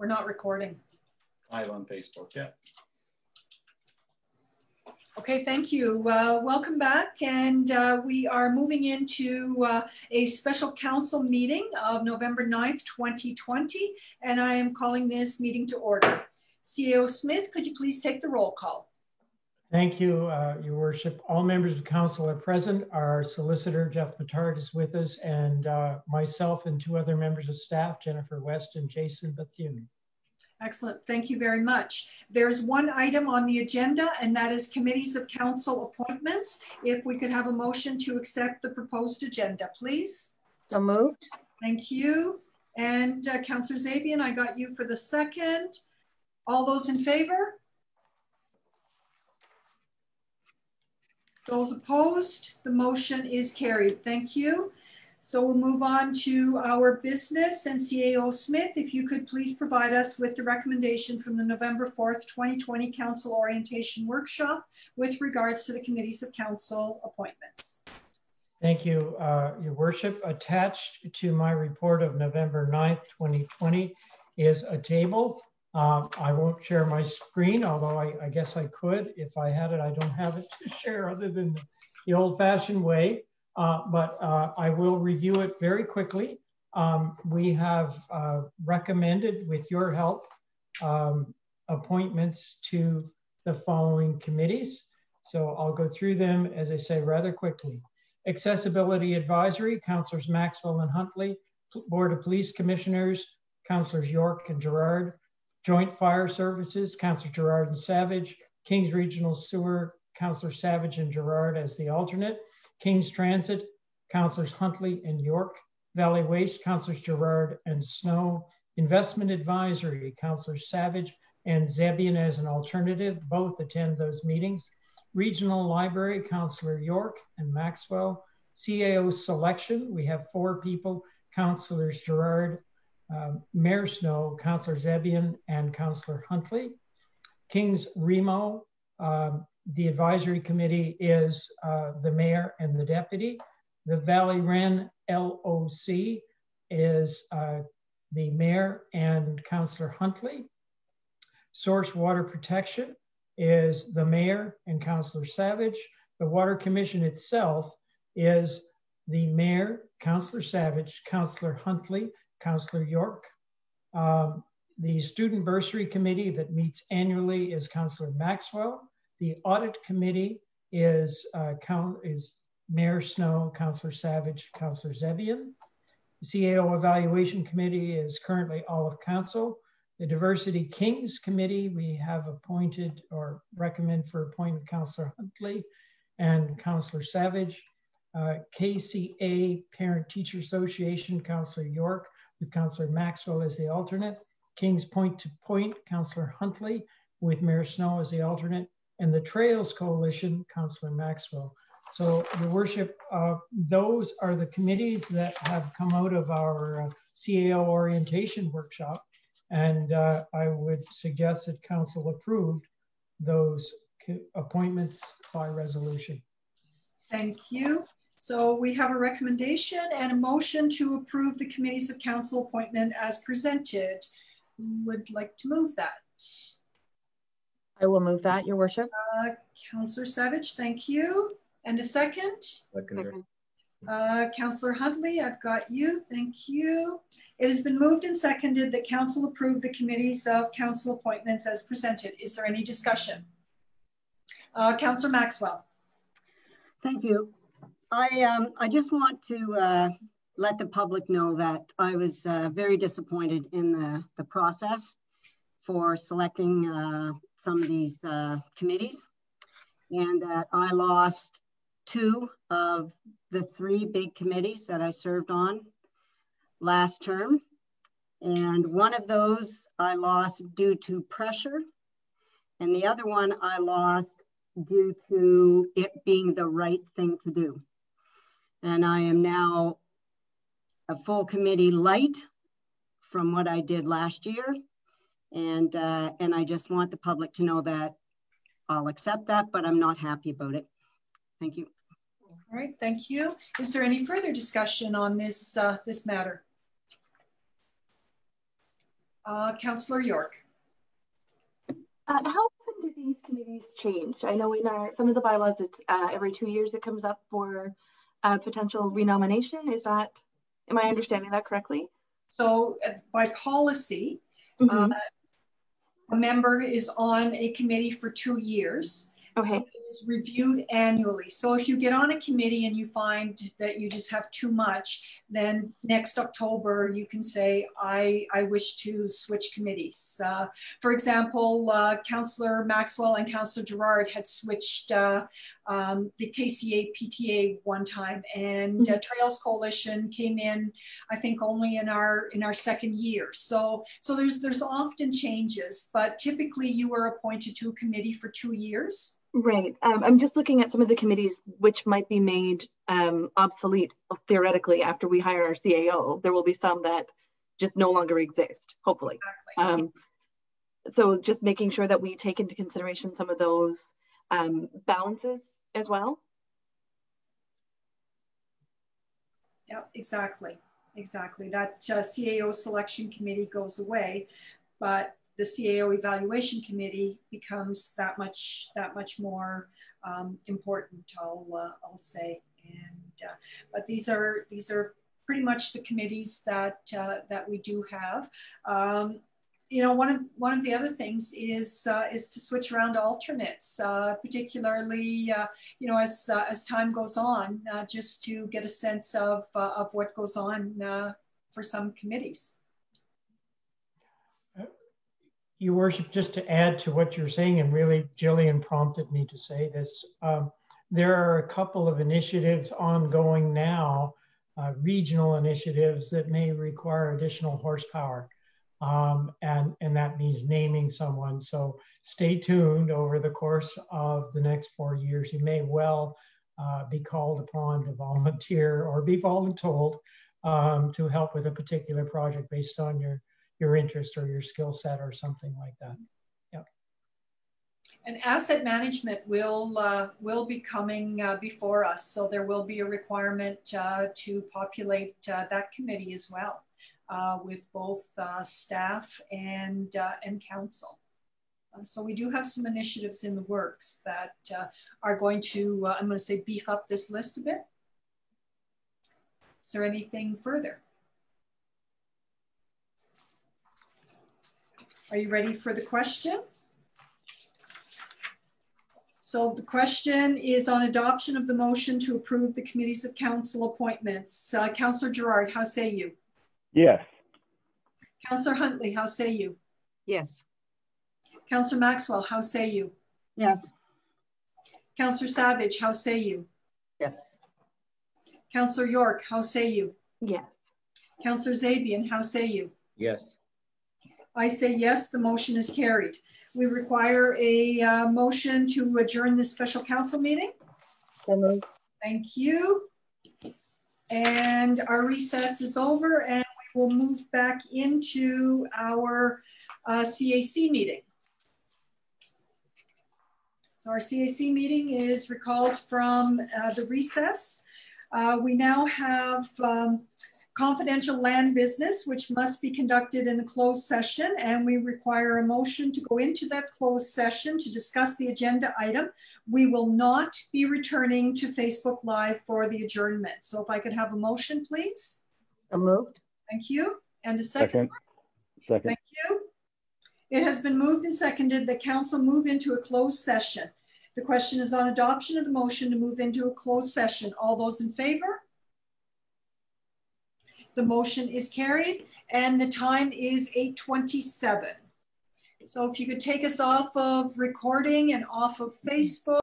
We're not recording. Live on Facebook, yeah. Okay, thank you. Welcome back. And we are moving into a special council meeting of November 9th, 2020. And I am calling this meeting to order. CAO Smith, could you please take the roll call? Thank you, Your Worship. All members of council are present. Our solicitor, Jeff Petard, is with us, and myself and two other members of staff, Jennifer West and Jason Bethune. Excellent. Thank you very much. There's one item on the agenda, and that is committees of council appointments. If we could have a motion to accept the proposed agenda, please. So moved. Thank you. And Councillor Zabian, I got you for the second. All those in favor? Those opposed? The motion is carried. Thank you. So we'll move on to our business, and CAO Smith, if you could please provide us with the recommendation from the November 4th, 2020 Council Orientation Workshop with regards to the committees of council appointments. Thank you, Your Worship. Attached to my report of November 9th, 2020 is a table. I won't share my screen, although I guess I could if I had it. I don't have it to share other than the old-fashioned way. But I will review it very quickly. We have recommended, with your help, appointments to the following committees. So I'll go through them, as I say, rather quickly. Accessibility Advisory, Councillors Maxwell and Huntley. Board of Police Commissioners, Councillors York and Gerard. Joint Fire Services, Councillor Gerard and Savage. Kings Regional Sewer, Councillor Savage and Gerard as the alternate. King's Transit, Councillors Huntley and York. Valley Waste, Councillors Gerard and Snow. Investment Advisory, Councillors Savage and Zebian as an alternative. Both attend those meetings. Regional Library, Councillor York and Maxwell. CAO Selection, we have 4 people, Councillors Gerard, Mayor Snow, Councillor Zebian, and Councillor Huntley. King's Remo, the advisory committee is the mayor and the deputy. The Valley Wren LOC is the mayor and Councillor Huntley. Source Water Protection is the mayor and Councillor Savage. The Water Commission itself is the mayor, Councillor Savage, Councillor Huntley, Councillor York. The Student Bursary Committee that meets annually is Councillor Maxwell. The Audit Committee is Mayor Snow, Councillor Savage, Councillor Zebian. The CAO Evaluation Committee is currently all of council. The Diversity Kings Committee, we have appointed or recommend for appointment Councillor Huntley and Councillor Savage. KCA Parent Teacher Association, Councillor York with Councillor Maxwell as the alternate. Kings Point to Point, Councillor Huntley with Mayor Snow as the alternate. And the Trails Coalition, Councillor Maxwell. So, Your Worship, those are the committees that have come out of our CAO orientation workshop. And I would suggest that council approved those appointments by resolution. Thank you. So we have a recommendation and a motion to approve the committees of council appointment as presented. Would like to move that. I will move that, Your Worship. Councillor Savage, thank you. And a second? Second. Councillor Huntley, I've got you. Thank you. It has been moved and seconded that council approve the committees of council appointments as presented. Is there any discussion? Councillor Maxwell. Thank you. I just want to let the public know that I was very disappointed in the process for selecting some of these committees, and that I lost 2 of the 3 big committees that I served on last term. And one of those I lost due to pressure, and the other one I lost due to it being the right thing to do. And I am now a full committee light from what I did last year. And I just want the public to know that I'll accept that, but I'm not happy about it. Thank you. All right, thank you. Is there any further discussion on this, this matter? Councillor York. How often do these committees change? I know in some of the bylaws, it's every 2 years it comes up for potential renomination. Am I understanding that correctly? So by policy, a member is on a committee for 2 years. Okay. It is reviewed annually. So if you get on a committee and you find that you just have too much, then next October you can say, I wish to switch committees. For example, Councillor Maxwell and Councillor Gerard had switched the KCA PTA one time, and Trails Coalition came in, I think, only in our second year. So there's often changes, but typically you are appointed to a committee for 2 years. Right. I'm just looking at some of the committees which might be made obsolete theoretically after we hire our CAO. There will be some that just no longer exist, hopefully. Exactly. So just making sure that we take into consideration some of those balances as well. Yeah, exactly. Exactly. That CAO selection committee goes away, but the CAO evaluation committee becomes that much more important, I'll say. And but these are pretty much the committees that that we do have. You know, one of the other things is to switch around alternates, particularly you know, as time goes on, just to get a sense of what goes on for some committees. Your Worship, just to add to what you're saying, and really Jillian prompted me to say this, there are a couple of initiatives ongoing now, regional initiatives that may require additional horsepower. And that means naming someone. So stay tuned over the course of the next 4 years. You may well be called upon to volunteer or be voluntold to help with a particular project based on your interest or your skill set or something like that. Yep. And asset management will be coming before us. So there will be a requirement to populate that committee as well, with both staff and council. So we do have some initiatives in the works that are going to, I'm going to say, beef up this list a bit. Is there anything further? Are you ready for the question? So the question is on adoption of the motion to approve the committees of council appointments. Councillor Gerard, how say you? Yes. Councillor Huntley, how say you? Yes. Councillor Maxwell, how say you? Yes. Councillor Savage, how say you? Yes. Councillor York, how say you? Yes. Councillor Zabian, how say you? Yes. I say yes, the motion is carried. We require a motion to adjourn this special council meeting. Thank you. And our recess is over, and we will move back into our CAC meeting. So our CAC meeting is recalled from the recess. We now have confidential land business, which must be conducted in a closed session, and we require a motion to go into that closed session to discuss the agenda item. We will not be returning to Facebook Live for the adjournment. So if I could have a motion, please. So moved. Thank you. And a second. Second. Thank you. It has been moved and seconded that council move into a closed session. The question is on adoption of the motion to move into a closed session. All those in favor? The motion is carried, and the time is 8:27. So if you could take us off of recording and off of Facebook.